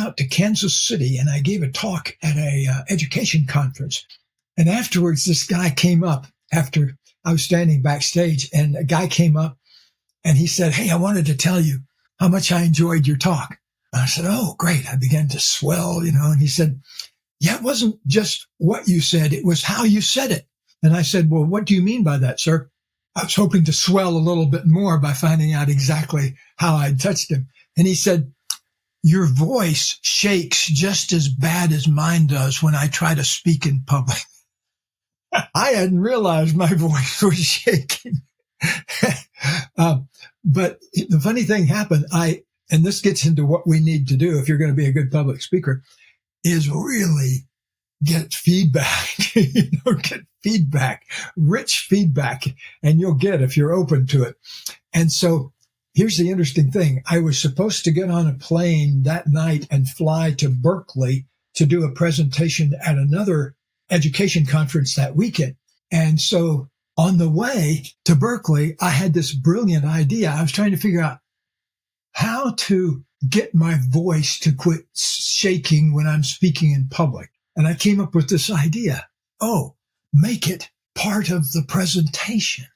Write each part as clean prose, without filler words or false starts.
out to Kansas City and I gave a talk at a education conference. And afterwards, this guy came up after I was standing backstage, and a guy came up and he said, "Hey, I wanted to tell you how much I enjoyed your talk." And I said, "Oh, great." I began to swell, and he said, "Yeah, it wasn't just what you said. It was how you said it." And I said, "Well, what do you mean by that, sir?" I was hoping to swell a little bit more by finding out exactly how I'd touched him. And he said, "Your voice shakes just as bad as mine does when I try to speak in public." I hadn't realized my voice was shaking. But the funny thing happened, and this gets into what we need to do if you're going to be a good public speaker, is really get feedback, get feedback, rich feedback, and you'll get if you're open to it. And so here's the interesting thing. I was supposed to get on a plane that night and fly to Berkeley to do a presentation at another education conference that weekend. And so on the way to Berkeley, I had this brilliant idea. I was trying to figure out how to get my voice to quit shaking when I'm speaking in public. And I came up with this idea. Oh, make it part of the presentation.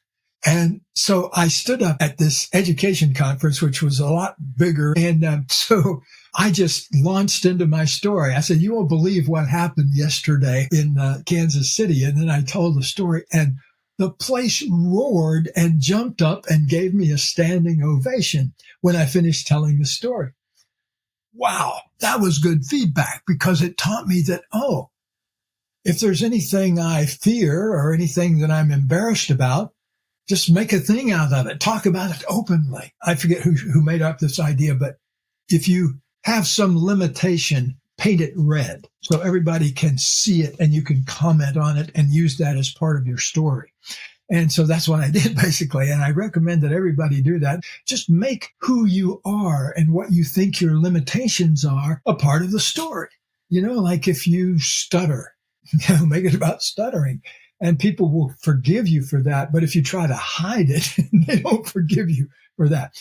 And so I stood up at this education conference, which was a lot bigger. And so I just launched into my story. I said, "You won't believe what happened yesterday in Kansas City." And then I told the story, and the place roared and jumped up and gave me a standing ovation when I finished telling the story. Wow, that was good feedback, because it taught me that, if there's anything I fear or anything that I'm embarrassed about, just make a thing out of it. Talk about it openly. I forget who made up this idea, but if you have some limitation, paint it red so everybody can see it and you can comment on it and use that as part of your story. And so that's what I did, basically. And I recommend that everybody do that. Just make who you are and what you think your limitations are a part of the story. Like if you stutter, make it about stuttering. And people will forgive you for that. But if you try to hide it, they don't forgive you for that.